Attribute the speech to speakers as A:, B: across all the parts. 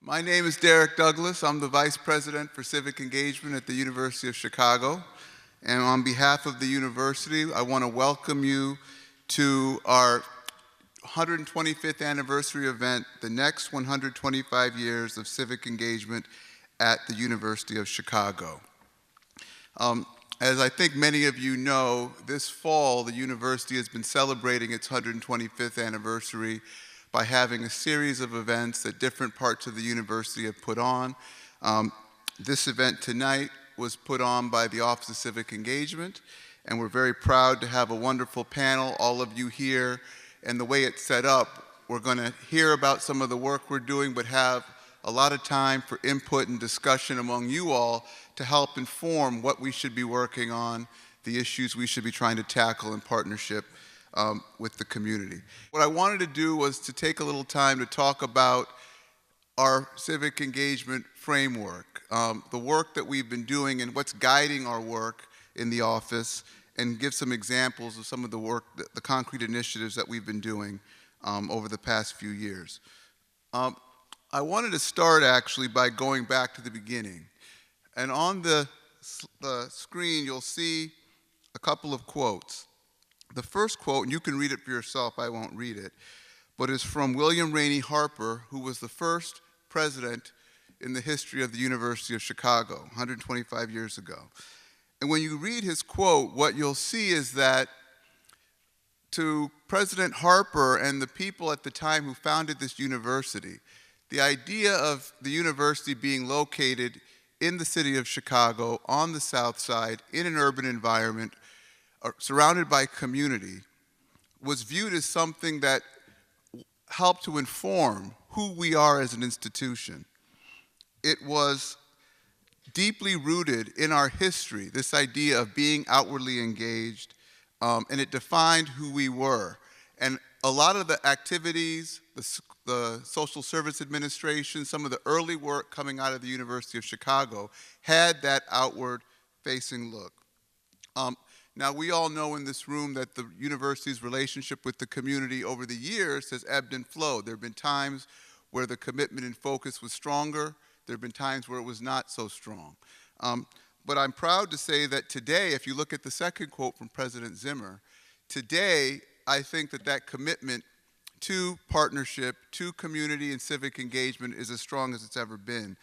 A: My name is Derek Douglas. I'm the Vice President for Civic Engagement at the University of Chicago. And on behalf of the university, I want to welcome you to our 125th anniversary event, the next 125 years of civic engagement at the University of Chicago. As I think many of you know, this fall the university has been celebrating its 125th anniversary by having a series of events that different parts of the university have put on. This event tonight was put on by the Office of Civic Engagement, and we're very proud to have a wonderful panel, all of you here. And the way it's set up, we're going to hear about some of the work we're doing, but have a lot of time for input and discussion among you all to help inform what we should be working on, the issues we should be trying to tackle in partnership with the community. What I wanted to do was to take a little time to talk about our civic engagement framework, the work that we've been doing and what's guiding our work in the office, and give some examples of some of the work, the concrete initiatives that we've been doing over the past few years. I wanted to start actually by going back to the beginning. And on the screen, you'll see a couple of quotes. The first quote, and you can read it for yourself, I won't read it, but is from William Rainey Harper, who was the first president in the history of the University of Chicago, 125 years ago. And when you read his quote, what you'll see is that to President Harper and the people at the time who founded this university, the idea of the university being located in the city of Chicago, on the south side, in an urban environment, surrounded by community, was viewed as something that helped to inform who we are as an institution. It was deeply rooted in our history, this idea of being outwardly engaged, and it defined who we were. And a lot of the activities, the Social Service Administration, some of the early work coming out of the University of Chicago had that outward-facing look. Now, we all know in this room that the university's relationship with the community over the years has ebbed and flowed. There have been times where the commitment and focus was stronger. There have been times where it was not so strong. But I'm proud to say that today, if you look at the second quote from President Zimmer, today I think that that commitment to partnership, to community and civic engagement is as strong as it's ever been.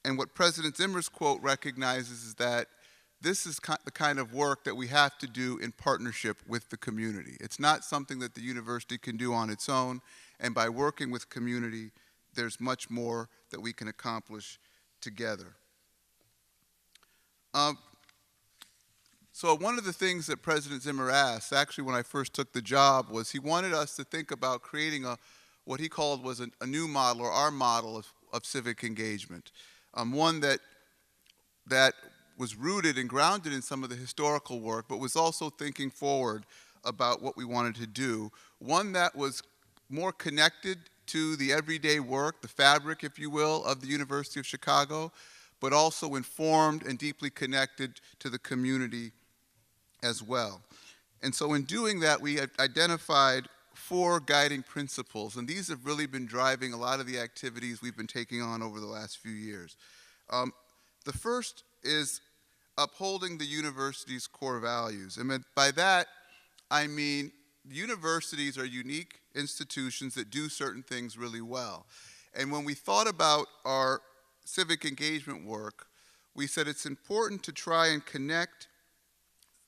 A: And what President Zimmer's quote recognizes is that this is the kind of work that we have to do in partnership with the community. It's not something that the university can do on its own, and by working with community, there's much more that we can accomplish together. So one of the things that President Zimmer asked, actually when I first took the job, was he wanted us to think about creating what he called was a new model, or our model of civic engagement. One that was rooted and grounded in some of the historical work, but was also thinking forward about what we wanted to do. One that was more connected to the everyday work, the fabric, if you will, of the University of Chicago, but also informed and deeply connected to the community as well. And so in doing that, we identified 4 guiding principles, and these have really been driving a lot of the activities we've been taking on over the last few years. The first is upholding the university's core values. And by that, I mean universities are unique institutions that do certain things really well. And when we thought about our civic engagement work, we said it's important to try and connect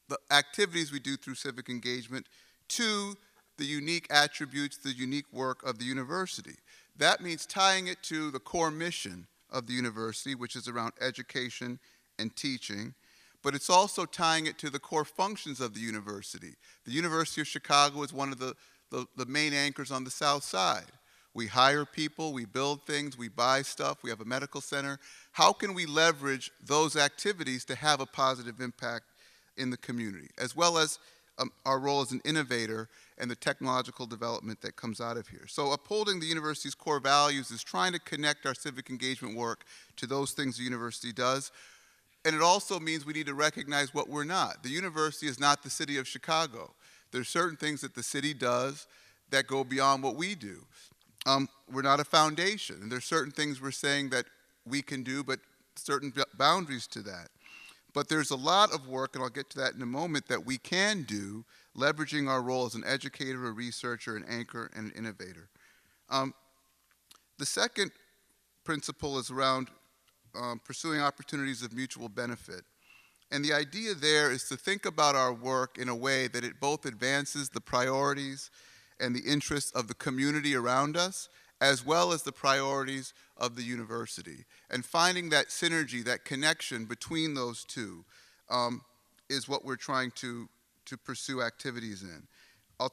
A: the activities we do through civic engagement to the unique attributes, the unique work of the university. That means tying it to the core mission of the university, which is around education and teaching, but it's also tying it to the core functions of the university. The University of Chicago is one of the main anchors on the south side. We hire people, we build things, we buy stuff, we have a medical center. How can we leverage those activities to have a positive impact in the community, as well as our role as an innovator and the technological development that comes out of here. So upholding the university's core values is trying to connect our civic engagement work to those things the university does. And it also means we need to recognize what we're not. The university is not the city of Chicago. There's certain things that the city does that go beyond what we do. We're not a foundation, and there's certain things we're saying that we can do, but certain boundaries to that. But there's a lot of work, and I'll get to that in a moment, that we can do, leveraging our role as an educator, a researcher, an anchor, and an innovator. The second principle is around pursuing opportunities of mutual benefit. And the idea there is to think about our work in a way that it both advances the priorities and the interests of the community around us, as well as the priorities of the university. And finding that synergy, that connection between those two, is what we're trying to pursue activities in. I'll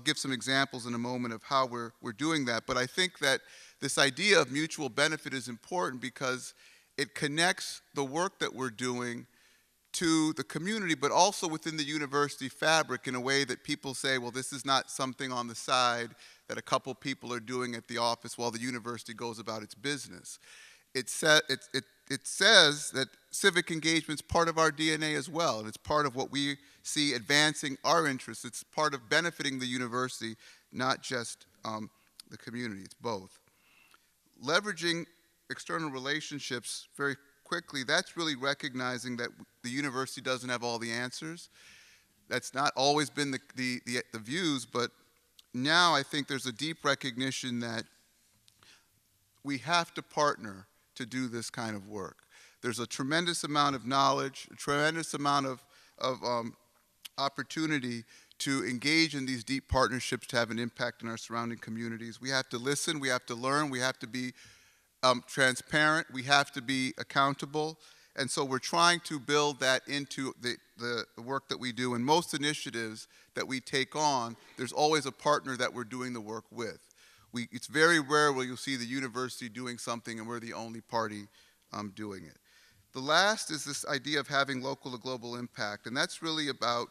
A: give some examples in a moment of how we're doing that, but I think that this idea of mutual benefit is important because it connects the work that we're doing to the community, but also within the university fabric in a way that people say, well, this is not something on the side that a couple people are doing at the office while the university goes about its business. It says that civic engagement is part of our DNA as well, and it's part of what we see advancing our interests. It's part of benefiting the university, not just the community. It's both. Leveraging external relationships very quickly, that's really recognizing that the university doesn't have all the answers. That's not always been the views, but now I think there's a deep recognition that we have to partner to do this kind of work. There's a tremendous amount of knowledge, a tremendous amount of opportunity to engage in these deep partnerships to have an impact in our surrounding communities. We have to listen, we have to learn, we have to be transparent, we have to be accountable, and so we're trying to build that into the work that we do. In most initiatives that we take on, there's always a partner that we're doing the work with. It's very rare where you'll see the university doing something and we're the only party doing it. The last is this idea of having local to global impact, and that's really about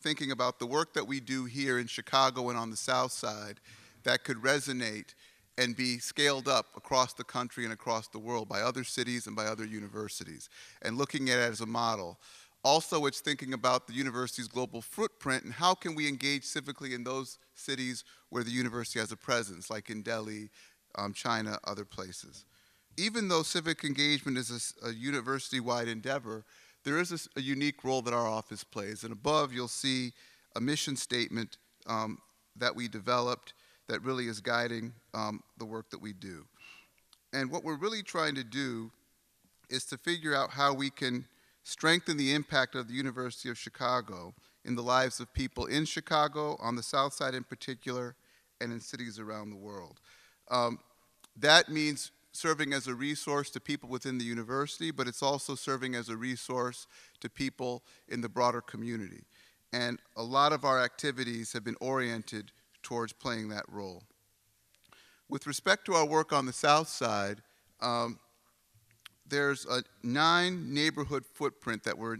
A: thinking about the work that we do here in Chicago and on the South Side that could resonate and be scaled up across the country and across the world by other cities and by other universities, and looking at it as a model. Also, it's thinking about the university's global footprint and how can we engage civically in those cities where the university has a presence, like in Delhi, China, other places. Even though civic engagement is a university-wide endeavor, there is a unique role that our office plays. And above, you'll see a mission statement that we developed that really is guiding the work that we do. And what we're really trying to do is to figure out how we can strengthen the impact of the University of Chicago in the lives of people in Chicago, on the South Side in particular, and in cities around the world. That means serving as a resource to people within the university, but it's also serving as a resource to people in the broader community. And a lot of our activities have been oriented towards playing that role. With respect to our work on the South Side, there's a 9 neighborhood footprint that we're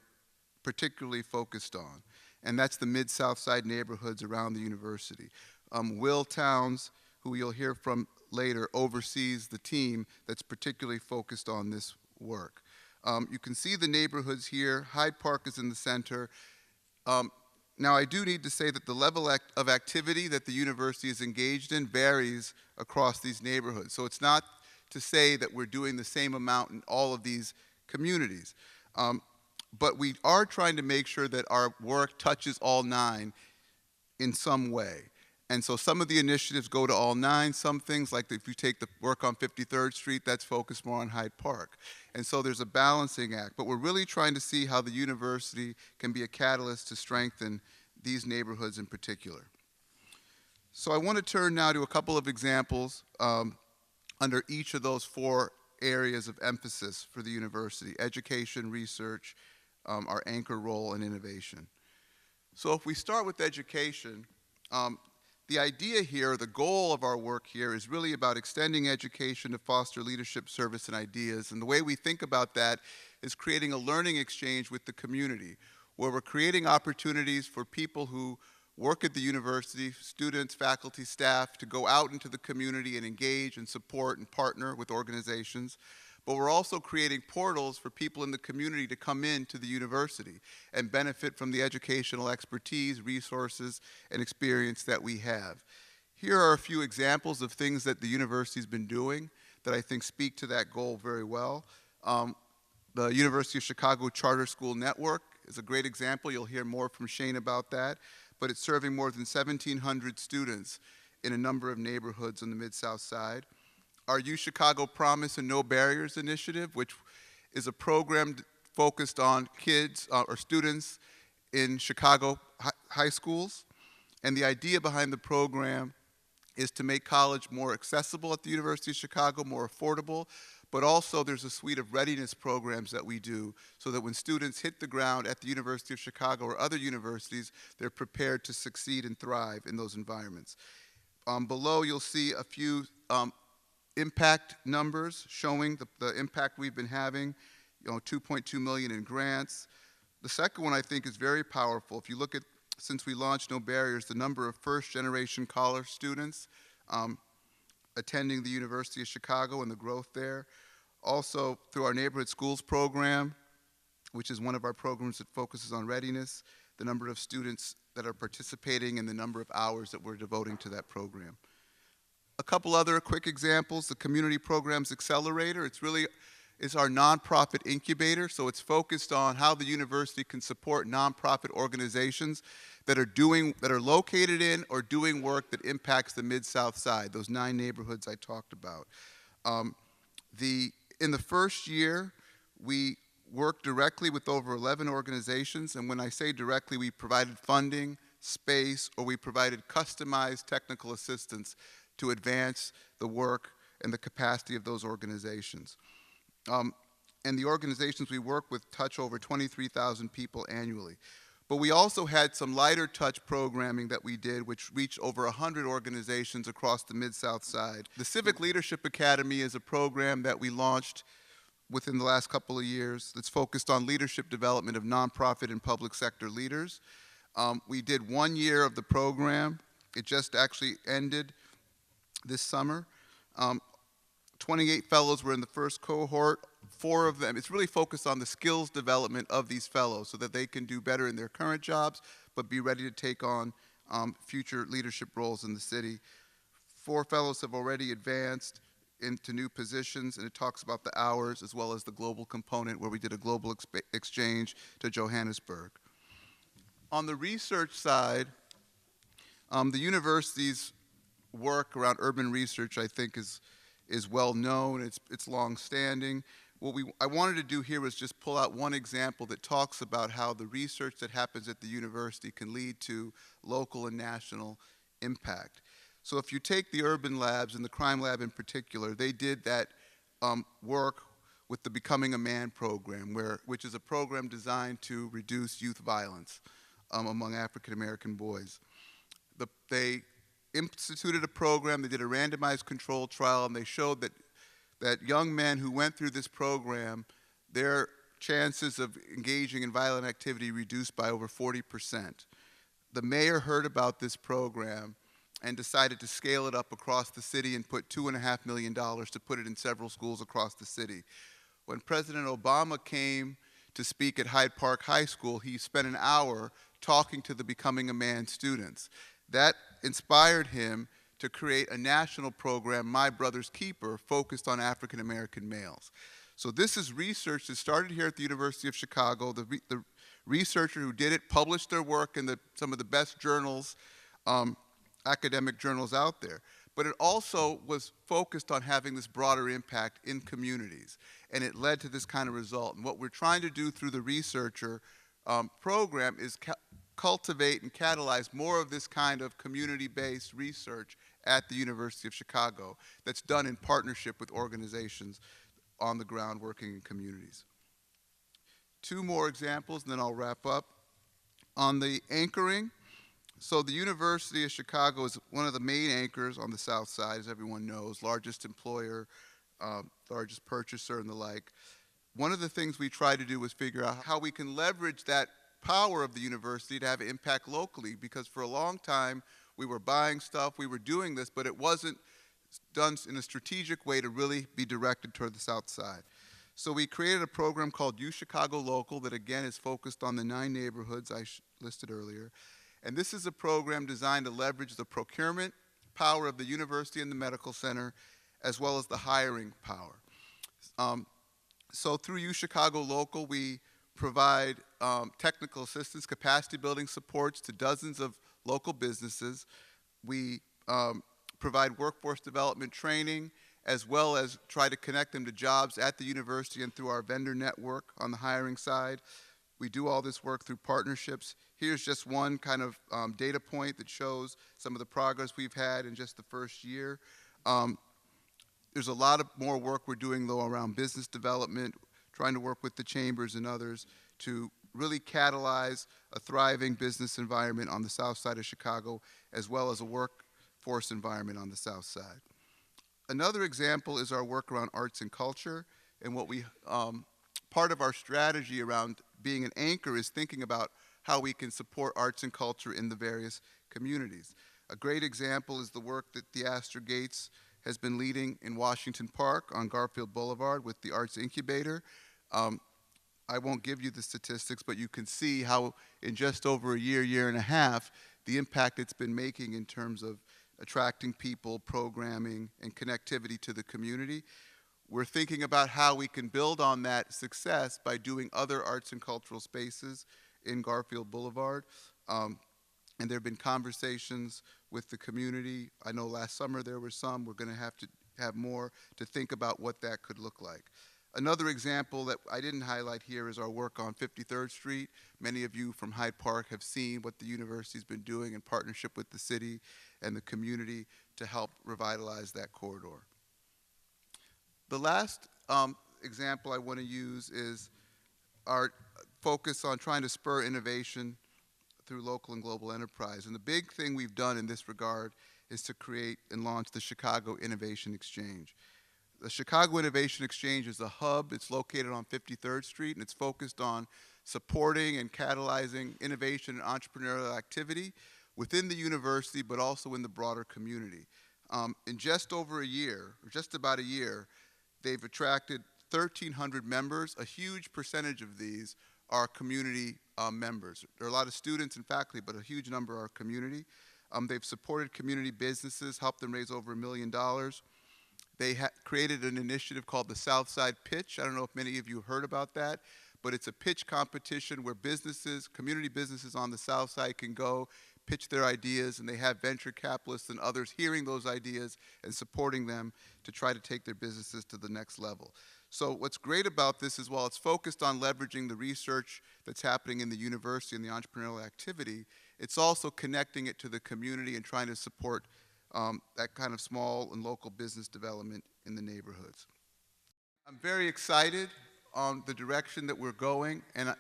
A: particularly focused on, and that's the Mid-South Side neighborhoods around the university. Will Towns, who you'll hear from later, oversees the team that's particularly focused on this work. You can see the neighborhoods here. Hyde Park is in the center. Now, I do need to say that the level of activity that the university is engaged in varies across these neighborhoods. So it's not to say that we're doing the same amount in all of these communities. But we are trying to make sure that our work touches all 9 in some way. And so some of the initiatives go to all 9. Some things, like if you take the work on 53rd Street, that's focused more on Hyde Park. And so there's a balancing act. But we're really trying to see how the university can be a catalyst to strengthen these neighborhoods in particular. So I want to turn now to a couple of examples under each of those 4 areas of emphasis for the university: education, research, our anchor role, and innovation. So if we start with education, the idea here, the goal of our work here, is really about extending education to foster leadership, service, and ideas. And the way we think about that is creating a learning exchange with the community, where we're creating opportunities for people who work at the university, students, faculty, staff, to go out into the community and engage and support and partner with organizations. But we're also creating portals for people in the community to come into the university and benefit from the educational expertise, resources, and experience that we have. Here are a few examples of things that the university's been doing that I think speak to that goal very well. The University of Chicago Charter School Network is a great example. You'll hear more from Shane about that, but it's serving more than 1,700 students in a number of neighborhoods on the Mid-South Side. Our UChicago Promise and No Barriers initiative, which is a program focused on kids or students in Chicago high schools. And the idea behind the program is to make college more accessible at the University of Chicago, more affordable, but also there's a suite of readiness programs that we do so that when students hit the ground at the University of Chicago or other universities, they're prepared to succeed and thrive in those environments. Below, you'll see a few impact numbers showing the impact we've been having, 2.2 million in grants. The second one I think is very powerful. If you look at, since we launched No Barriers, the number of first-generation college students attending the University of Chicago and the growth there. Also, through our Neighborhood Schools program, which is one of our programs that focuses on readiness, the number of students that are participating and the number of hours that we're devoting to that program. A couple other quick examples, the Community Programs Accelerator. It's our nonprofit incubator, so it's focused on how the university can support nonprofit organizations that are located in or doing work that impacts the Mid-South Side, those 9 neighborhoods I talked about. In the first year, we worked directly with over 11 organizations, and when I say directly, we provided funding, space, or we provided customized technical assistance to advance the work and the capacity of those organizations. And the organizations we work with touch over 23,000 people annually. But we also had some lighter touch programming that we did, which reached over 100 organizations across the Mid-South Side. The Civic Leadership Academy is a program that we launched within the last couple of years that's focused on leadership development of nonprofit and public sector leaders. We did 1 year of the program. It just actually ended this summer. 28 fellows were in the first cohort. 4 of them, it's really focused on the skills development of these fellows so that they can do better in their current jobs, but be ready to take on future leadership roles in the city. 4 fellows have already advanced into new positions, and it talks about the hours as well as the global component where we did a global exchange to Johannesburg. On the research side, the university's work around urban research, I think, is well known. It's long-standing. What I wanted to do here was just pull out one example that talks about how the research that happens at the university can lead to local and national impact. So if you take the urban labs and the crime lab in particular, they did that work with the Becoming a Man program, which is a program designed to reduce youth violence among African American boys. They instituted a program, they did a randomized controlled trial, and they showed that young men who went through this program, their chances of engaging in violent activity reduced by over 40%. The mayor heard about this program and decided to scale it up across the city and put $2.5 million to put it in several schools across the city. When President Obama came to speak at Hyde Park High School, he spent an hour talking to the Becoming a Man students. That inspired him to create a national program, My Brother's Keeper, focused on African American males. So this is research that started here at the University of Chicago. The researcher who did it published their work in some of the best journals, academic journals out there. But it also was focused on having this broader impact in communities. And it led to this kind of result. And what we're trying to do through the researcher program is cultivate and catalyze more of this kind of community-based research at the University of Chicago that's done in partnership with organizations on the ground working in communities. 2 more examples, and then I'll wrap up. On the anchoring, so the University of Chicago is one of the main anchors on the South Side, as everyone knows, largest employer, largest purchaser, and the like. One of the things we tried to do was figure out how we can leverage that power of the university to have an impact locally, because for a long time we were buying stuff, we were doing this, but it wasn't done in a strategic way to really be directed toward the South Side. So we created a program called UChicago Local that again is focused on the 9 neighborhoods I listed earlier. And this is a program designed to leverage the procurement, power of the university and the medical center, as well as the hiring power. So through UChicago Local, we provide technical assistance, capacity building supports to dozens of local businesses. We provide workforce development training, as well as try to connect them to jobs at the university and through our vendor network on the hiring side. We do all this work through partnerships. Here's just one kind of data point that shows some of the progress we've had in just the first year. There's a lot of more work we're doing, though, around business development, trying to work with the chambers and others to really catalyze a thriving business environment on the south side of Chicago, as well as a workforce environment on the south side. Another example is our work around arts and culture, and what we, part of our strategy around being an anchor is thinking about how we can support arts and culture in the various communities. A great example is the work that the Astor Gates has been leading in Washington Park on Garfield Boulevard with the Arts Incubator. I won't give you the statistics, but you can see how in just over a year, year and a half, the impact it's been making in terms of attracting people, programming, and connectivity to the community. We're thinking about how we can build on that success by doing other arts and cultural spaces in Garfield Boulevard. And there have been conversations with the community. I know last summer there were some. We're going to have more to think about what that could look like. Another example that I didn't highlight here is our work on 53rd Street. Many of you from Hyde Park have seen what the university's been doing in partnership with the city and the community to help revitalize that corridor. The last example I want to use is our focus on trying to spur innovation through local and global enterprise. And the big thing we've done in this regard is to create and launch the Chicago Innovation Exchange. The Chicago Innovation Exchange is a hub. It's located on 53rd Street, and it's focused on supporting and catalyzing innovation and entrepreneurial activity within the university, but also in the broader community. In just over a year, or just about a year, they've attracted 1,300 members. A huge percentage of these are community members. There are a lot of students and faculty, but a huge number are community. They've supported community businesses, helped them raise over $1 million. They created an initiative called the Southside Pitch. I don't know if many of you heard about that, but it's a pitch competition where businesses, community businesses on the South Side can go pitch their ideas, and they have venture capitalists and others hearing those ideas and supporting them to try to take their businesses to the next level. So what's great about this is while it's focused on leveraging the research that's happening in the university and the entrepreneurial activity, it's also connecting it to the community and trying to support that kind of small and local business development in the neighborhoods. I'm very excited on the direction that we're going, and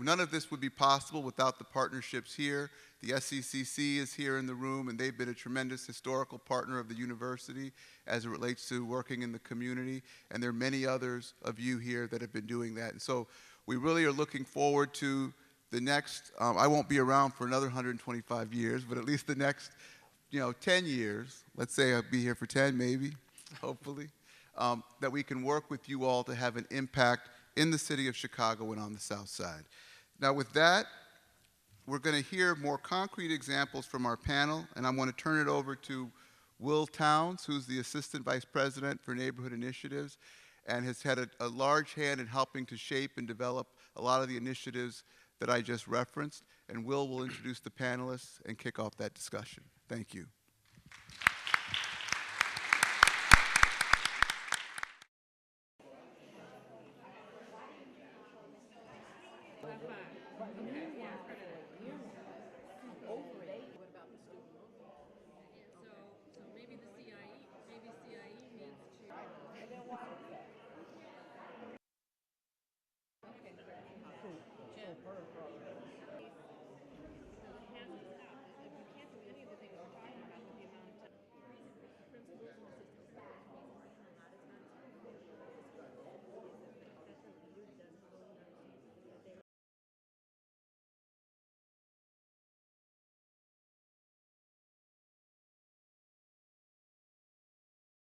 A: none of this would be possible without the partnerships here. The SECC is here in the room, and they've been a tremendous historical partner of the university as it relates to working in the community, and there are many others of you here that have been doing that. And so we really are looking forward to the next, I won't be around for another 125 years, but at least the next 10 years, let's say I'll be here for 10 maybe, hopefully, that we can work with you all to have an impact in the city of Chicago and on the South Side. Now with that, we're going to hear more concrete examples from our panel, and I'm going to turn it over to Will Towns, who's the Assistant Vice President for Neighborhood Initiatives, and has had a large hand in helping to shape and develop a lot of the initiatives that I just referenced. And Will introduce the panelists and kick off that discussion. Thank you.